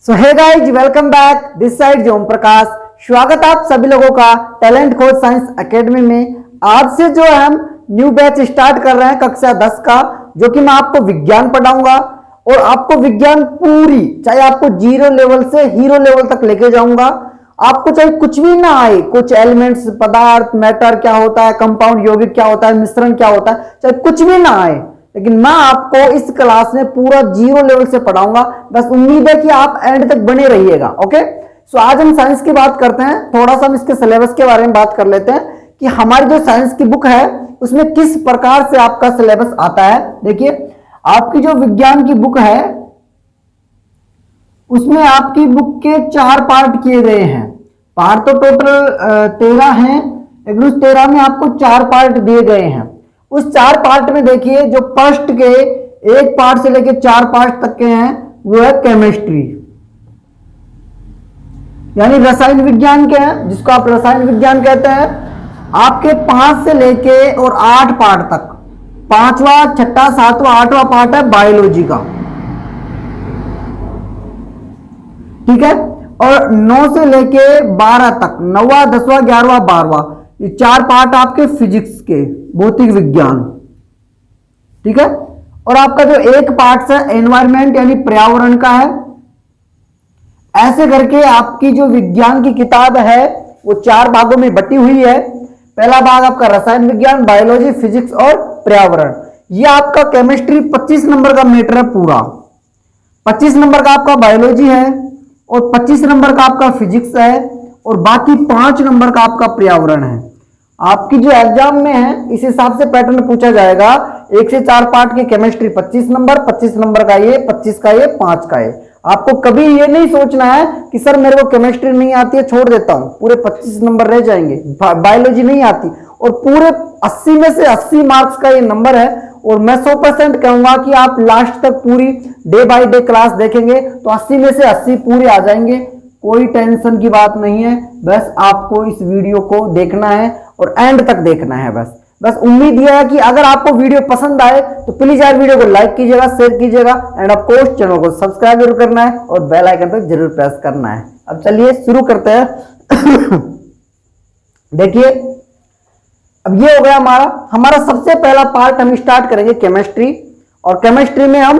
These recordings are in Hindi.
So hey guys, welcome back. This side जो ओम प्रकाश। स्वागत आप सभी लोगों का टैलेंट खोज साइंस एकेडमी में। आज से जो है हम न्यू बैच स्टार्ट कर रहे हैं कक्षा 10 का, जो कि मैं आपको विज्ञान पढ़ाऊंगा और आपको विज्ञान पूरी, चाहे आपको जीरो लेवल से हीरो लेवल तक लेके जाऊंगा। आपको चाहे कुछ भी ना आए, कुछ एलिमेंट्स, पदार्थ, मैटर क्या होता है, कंपाउंड यौगिक क्या होता है, मिश्रण क्या होता है, चाहे कुछ भी ना आए, लेकिन मैं आपको इस क्लास में पूरा जीरो लेवल से पढ़ाऊंगा। बस उम्मीद है कि आप एंड तक बने रहिएगा। ओके, सो आज हम साइंस की बात करते हैं। थोड़ा सा हम इसके सिलेबस के बारे में बात कर लेते हैं कि हमारी जो साइंस की बुक है उसमें किस प्रकार से आपका सिलेबस आता है। देखिए, आपकी जो विज्ञान की बुक है उसमें आपकी बुक के 4 पार्ट किए गए हैं। पार्ट तो टोटल 13 हैं, लेकिन उस 13 में आपको 4 पार्ट दिए गए हैं। उस 4 पार्ट में देखिए, जो फर्स्ट के 1 पार्ट से लेकर 4 पार्ट तक के हैं वो है केमिस्ट्री, यानी रसायन विज्ञान के हैं, जिसको आप रसायन विज्ञान कहते हैं। आपके 5 से लेके और 8 पार्ट तक, 5वां, 6वां, 7वां, 8वां पार्ट है बायोलॉजी का, ठीक है। और 9 से लेके 12 तक, 9वां, 10वां, 11वां, 12वां, ये 4 पार्ट आपके फिजिक्स के, भौतिक विज्ञान, ठीक है। और आपका जो एक पार्ट है एनवायरमेंट यानी पर्यावरण का है। ऐसे करके आपकी जो विज्ञान की किताब है वो 4 भागों में बटी हुई है। पहला भाग आपका रसायन विज्ञान, बायोलॉजी, फिजिक्स और पर्यावरण। ये आपका केमिस्ट्री 25 नंबर का मैटर है पूरा। 25 नंबर का आपका बायोलॉजी है और 25 नंबर का आपका फिजिक्स है और बाकी 5 नंबर का आपका पर्यावरण है। आपकी जो एग्जाम में है इस हिसाब से पैटर्न पूछा जाएगा। 1 से 4 पार्ट की केमिस्ट्री 25 नंबर, 25 नंबर का ये, 25 का ये, 5 का ये। आपको कभी ये नहीं सोचना है कि सर मेरे को केमिस्ट्री नहीं आती है, छोड़ देता हूं, पूरे 25 नंबर रह जाएंगे। बायोलॉजी नहीं आती और पूरे 80 में से 80 मार्क्स का ये नंबर है। और मैं 100% कहूंगा कि आप लास्ट तक पूरी डे बाय डे क्लास देखेंगे तो 80 में से 80 पूरे आ जाएंगे। कोई टेंशन की बात नहीं है, बस आपको इस वीडियो को देखना है और एंड तक देखना है। बस उम्मीद यह है कि अगर आपको वीडियो पसंद आए तो प्लीज यार वीडियो को लाइक कीजिएगा, शेयर कीजिएगा एंड ऑफ कोर्स चैनल को सब्सक्राइब जरूर करना है और बेल आइकन पर जरूर प्रेस करना है। अब चलिए शुरू करते हैं। देखिए, अब ये हो गया हमारा सबसे पहला पार्ट। हम स्टार्ट करेंगे केमिस्ट्री, और केमिस्ट्री में हम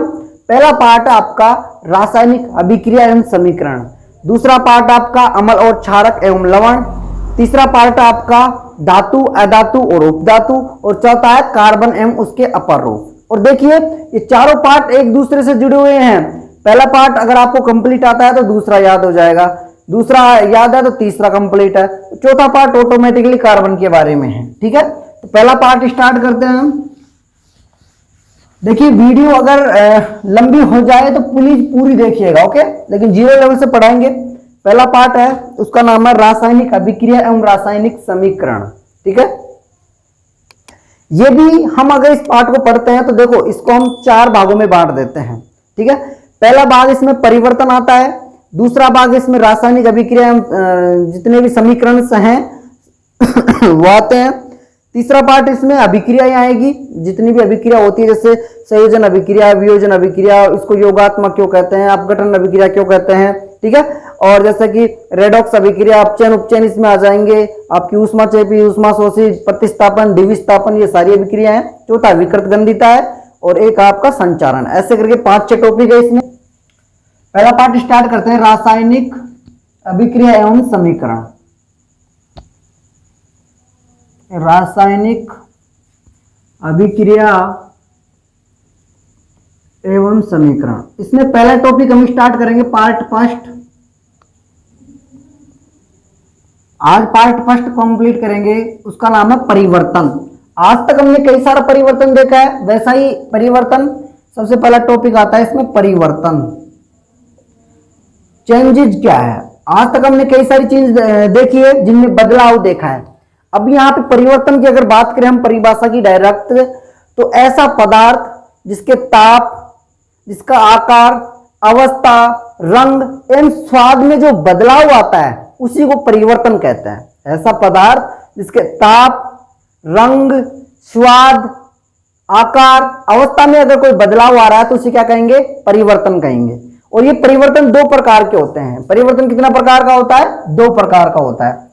पहला पार्ट है आपका रासायनिक अभिक्रिया एवं समीकरण। दूसरा पार्ट आपका अम्ल और क्षारक एवं लवण। तीसरा पार्ट आपका धातु, अधातु और उपधातु। और चौथा है कार्बन एवं उसके अपर रूप। और देखिए, ये चारों पार्ट एक दूसरे से जुड़े हुए हैं। पहला पार्ट अगर आपको कंप्लीट आता है तो दूसरा याद हो जाएगा, दूसरा याद है तो तीसरा कंप्लीट है, चौथा पार्ट ऑटोमेटिकली कार्बन के बारे में है, ठीक है। तो पहला पार्ट स्टार्ट करते हैं हम। देखिए, वीडियो अगर लंबी हो जाए तो प्लीज पूरी देखिएगा, ओके, लेकिन जीरो लेवल से पढ़ाएंगे। पहला पार्ट है, उसका नाम है रासायनिक अभिक्रिया एवं रासायनिक समीकरण, ठीक है। ये भी हम अगर इस पार्ट को पढ़ते हैं तो देखो, इसको हम 4 भागों में बांट देते हैं, ठीक है। पहला भाग इसमें परिवर्तन आता है, दूसरा भाग इसमें रासायनिक अभिक्रिया जितने भी समीकरण हैं वो आते हैं, तीसरा पार्ट इसमें अभिक्रियाएं आएगी, जितनी भी अभिक्रिया होती है, जैसे संयोजन अभिक्रिया, वियोजन अभिक्रिया, इसको योगात्मक क्यों कहते हैं, अपघटन अभिक्रिया क्यों कहते हैं, ठीक है। और जैसे कि रेडॉक्स अभिक्रिया, अपचयन, उपचयन इसमें आ जाएंगे। आपकी ऊष्माक्षेपी, ऊष्माशोषी, प्रतिस्थापन, द्विविस्थापन, ये सारी अभिक्रिया है। चौथा विकृत गंधिता है और एक आपका संचारण। ऐसे करके 5-6 टॉपिक है इसमें। पहला पार्ट स्टार्ट करते हैं, रासायनिक अभिक्रिया एवं समीकरण। रासायनिक अभिक्रिया एवं समीकरण, इसमें पहला टॉपिक हम स्टार्ट करेंगे पार्ट फर्स्ट। आज पार्ट फर्स्ट कंप्लीट करेंगे, उसका नाम है परिवर्तन। आज तक हमने कई सारा परिवर्तन देखा है, वैसा ही परिवर्तन सबसे पहला टॉपिक आता है इसमें, परिवर्तन। चेंजेज क्या है, आज तक हमने कई सारी चीज देखी है जिनमें बदलाव देखा है। अब यहाँ पे परिवर्तन की अगर बात करें हम परिभाषा की डायरेक्ट, तो ऐसा पदार्थ जिसके ताप, जिसका आकार, अवस्था, रंग एवं स्वाद में जो बदलाव आता है उसी को परिवर्तन कहते हैं। ऐसा पदार्थ जिसके ताप, रंग, स्वाद, आकार, अवस्था में अगर कोई बदलाव आ रहा है तो उसे क्या कहेंगे, परिवर्तन कहेंगे। और ये परिवर्तन दो प्रकार के होते हैं। परिवर्तन कितना प्रकार का होता है? दो प्रकार का होता है।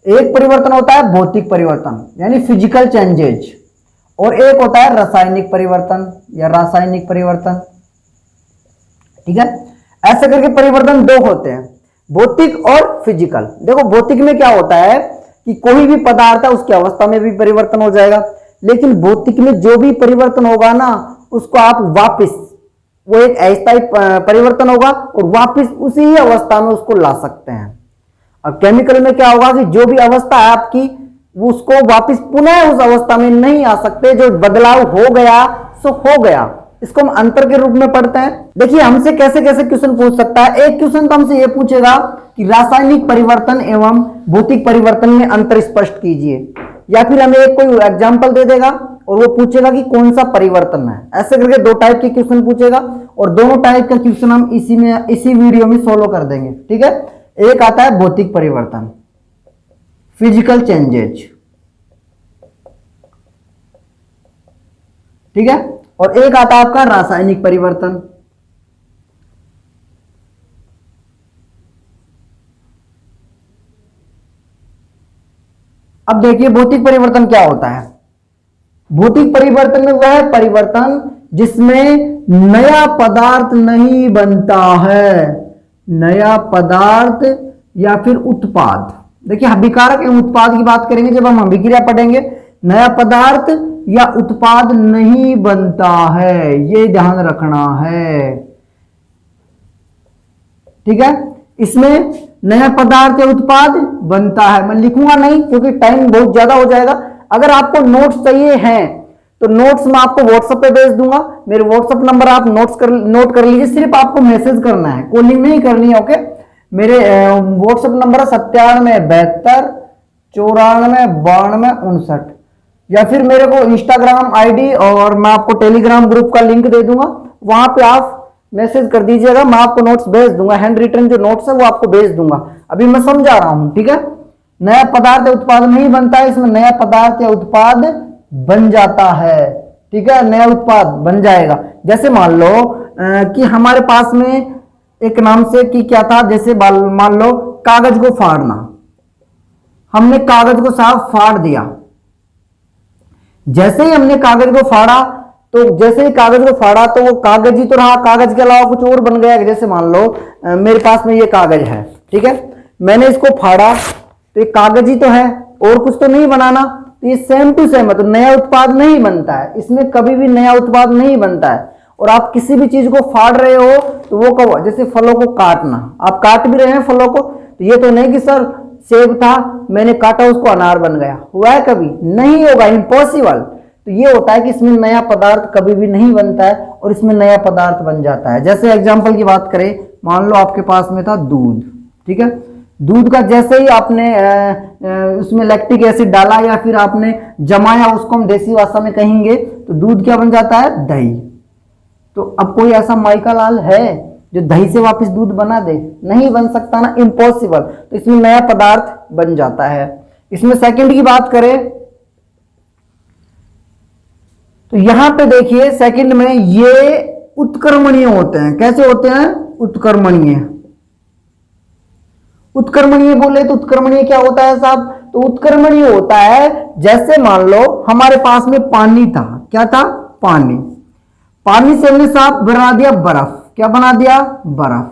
एक परिवर्तन होता है भौतिक परिवर्तन यानी फिजिकल चेंजेज, और एक होता है रासायनिक परिवर्तन या रासायनिक परिवर्तन। ठीक है, ऐसे करके परिवर्तन दो होते हैं, भौतिक और फिजिकल। देखो भौतिक में क्या होता है कि कोई भी पदार्थ है उसकी अवस्था में भी परिवर्तन हो जाएगा, लेकिन भौतिक में जो भी परिवर्तन होगा ना उसको आप वापस, वो एक अस्थायी परिवर्तन होगा और वापस उसी ही अवस्था में उसको ला सकते हैं। और केमिकल में क्या होगा कि जो भी अवस्था है आपकी उसको वापस पुनः उस अवस्था में नहीं आ सकते, जो बदलाव हो गया सो हो गया। इसको हम अंतर के रूप में पढ़ते हैं। देखिए हमसे कैसे कैसे क्वेश्चन पूछ सकता है। एक क्वेश्चन तो हमसे यह पूछेगा कि रासायनिक परिवर्तन एवं भौतिक परिवर्तन में अंतर स्पष्ट कीजिए, या फिर हमें एक कोई एग्जांपल दे देगा और वो पूछेगा कि कौन सा परिवर्तन है। ऐसे करके दो टाइप के क्वेश्चन पूछेगा और दोनों टाइप का क्वेश्चन हम इसी वीडियो में सोल्व कर देंगे। ठीक है, एक आता है भौतिक परिवर्तन, फिजिकल चेंजेज, ठीक है, और एक आता है आपका रासायनिक परिवर्तन। अब देखिए भौतिक परिवर्तन क्या होता है। भौतिक परिवर्तन में वह परिवर्तन जिसमें नया पदार्थ नहीं बनता है, नया पदार्थ या फिर उत्पाद। देखिए अभिकारक एवं उत्पाद की बात करेंगे जब हम अभिक्रिया पढ़ेंगे। नया पदार्थ या उत्पाद नहीं बनता है, ये ध्यान रखना है। ठीक है, इसमें नया पदार्थ या उत्पाद बनता है। मैं लिखूंगा नहीं क्योंकि टाइम बहुत ज्यादा हो जाएगा। अगर आपको नोट्स चाहिए हैं तो नोट्स मैं आपको व्हाट्सएप पे भेज दूंगा। मेरे व्हाट्सएप नंबर आप नोट कर लीजिए। सिर्फ आपको मैसेज करना है, कॉलिंग नहीं करनी है। ओके, मेरे व्हाट्सएप नंबर है 9772949259, या फिर मेरे को इंस्टाग्राम आईडी और मैं आपको टेलीग्राम ग्रुप का लिंक दे दूंगा, वहां पे आप मैसेज कर दीजिएगा। मैं आपको नोट्स भेज दूंगा, हैंड रिटन जो नोट्स है वो आपको भेज दूंगा। अभी मैं समझा रहा हूं। ठीक है, नया पदार्थ या उत्पाद नहीं बनता है, इसमें नया पदार्थ या उत्पाद बन जाता है। ठीक है, नया उत्पाद बन जाएगा। जैसे मान लो कि हमारे पास में एक नाम से कि क्या था, जैसे मान लो कागज को फाड़ना। हमने कागज को साफ फाड़ दिया। जैसे ही हमने कागज को फाड़ा तो जैसे ही कागज को फाड़ा तो वो कागज ही तो रहा, कागज के अलावा कुछ और बन गया। जैसे मान लो मेरे पास में ये कागज है, ठीक है, मैंने इसको फाड़ा तो ये कागज ही तो है और कुछ तो नहीं बनाना। तो ये सेम टू सेम है, तो नया उत्पाद नहीं बनता है, इसमें कभी भी नया उत्पाद नहीं बनता है। और आप किसी भी चीज को फाड़ रहे हो तो वो कब, जैसे फलों को काटना, आप काट भी रहे हैं फलों को, तो ये तो नहीं कि सर सेब था मैंने काटा उसको अनार बन गया, हुआ है कभी? नहीं होगा, इम्पॉसिबल। तो ये होता है कि इसमें नया पदार्थ कभी भी नहीं बनता है और इसमें नया पदार्थ बन जाता है। जैसे एग्जांपल की बात करें, मान लो आपके पास में था दूध, ठीक है, दूध का जैसे ही आपने उसमें लैक्टिक एसिड डाला या फिर आपने जमाया, उसको हम देसी भाषा में कहेंगे, तो दूध क्या बन जाता है? दही। तो अब कोई ऐसा माइका लाल है जो दही से वापस दूध बना दे? नहीं बन सकता ना, इम्पॉसिबल। तो इसमें नया पदार्थ बन जाता है। इसमें सेकंड की बात करें तो यहां पे देखिए सेकंड में ये उत्क्रमणीय होते हैं। कैसे होते हैं? उत्क्रमणीय। उत्क्रमणीय बोले तो उत्क्रमणीय क्या होता है साहब? तो उत्क्रमणीय होता है जैसे मान लो हमारे पास में पानी था, क्या था? पानी। पानी से हमने साफ बना दिया बर्फ। क्या बना दिया? बर्फ।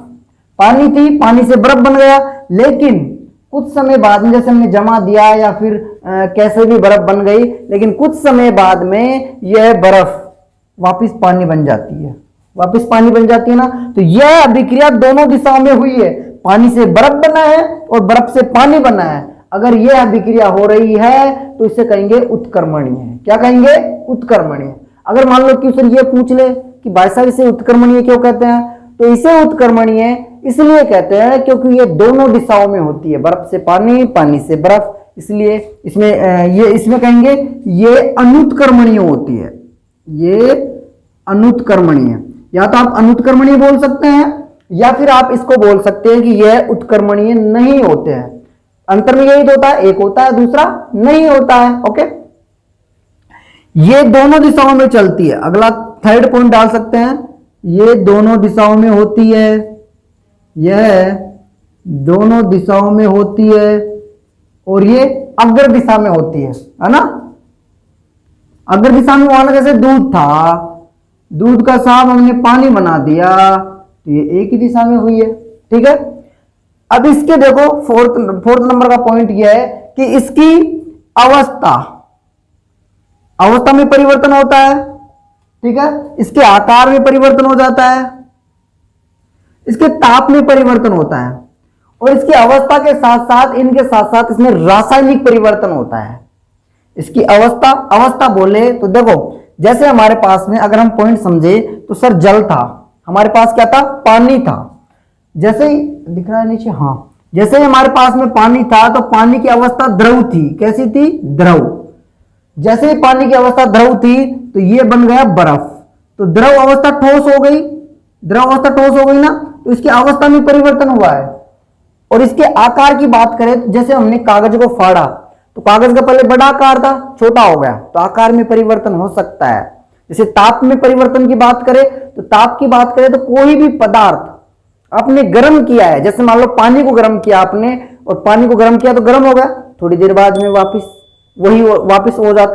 पानी थी, पानी से बर्फ बन गया, लेकिन कुछ समय बाद में जैसे हमने जमा दिया या फिर कैसे भी बर्फ बन गई, लेकिन कुछ समय बाद में यह बर्फ वापस पानी बन जाती है। वापस पानी बन जाती है ना, तो यह अभिक्रिया दोनों दिशाओं में हुई है। पानी से बर्फ बना है और बर्फ से पानी बना है। अगर यह अभिक्रिया हो रही है तो इसे कहेंगे उत्क्रमणीय। क्या कहेंगे? उत्क्रमणीय। अगर मान लो क्वेश्चन ये पूछ ले कि भाई साहब इसे उत्क्रमणीय क्यों कहते हैं, तो इसे उत्क्रमणीय इसलिए कहते हैं क्योंकि ये दोनों दिशाओं में होती है, बर्फ से पानी, पानी से बर्फ, इसलिए इसमें कहेंगे ये अनुत्क्रमणीय होती है। ये अनुत्क्रमणीय, या तो आप अनुत्क्रमणीय बोल सकते हैं या फिर आप इसको बोल सकते हैं कि यह उत्क्रमणीय नहीं होते हैं। अंतर में यही तो होता है, एक होता है दूसरा नहीं होता है। ओके, ये दोनों दिशाओं में चलती है। अगला थर्ड पॉइंट डाल सकते हैं, ये दोनों दिशाओं में होती है। यह दोनों दिशाओं में होती है और ये अग्र दिशा में होती है ना। अग्र दिशा में वाला जैसे दूध था, दूध का साफ हमने पानी बना दिया तो ये एक ही दिशा में हुई है। ठीक है, अब इसके देखो फोर्थ नंबर का पॉइंट यह है कि इसकी अवस्था में परिवर्तन होता है। ठीक है, इसके आकार में परिवर्तन हो जाता है, इसके ताप में परिवर्तन होता है और इसकी अवस्था के साथ साथ इनके साथ साथ इसमें रासायनिक परिवर्तन होता है। इसकी अवस्था बोले तो देखो, जैसे हमारे पास में अगर हम पॉइंट समझे तो सर जल था, हमारे पास क्या था, पानी था। जैसे ही दिख रहा है नीचे, हाँ, जैसे ही हमारे पास में पानी था तो पानी की अवस्था द्रव थी। कैसी थी, द्रव। जैसे ही पानी की अवस्था द्रव थी तो ये बन गया बर्फ, तो द्रव अवस्था ठोस हो गई। द्रव अवस्था ठोस हो गई ना, तो इसकी अवस्था में परिवर्तन हुआ है। और इसके आकार की बात करें तो जैसे हमने कागज को फाड़ा तो कागज का पहले बड़ा आकार था, छोटा हो गया, तो आकार में परिवर्तन हो सकता है। जैसे ताप में परिवर्तन की बात करें तो ताप की बात करें तो कोई भी पदार्थ आपने गर्म किया है, जैसे मान लो पानी को गर्म किया आपने और पानी को गर्म किया तो गर्म हो गया, थोड़ी देर बाद में वापस हो जाता है।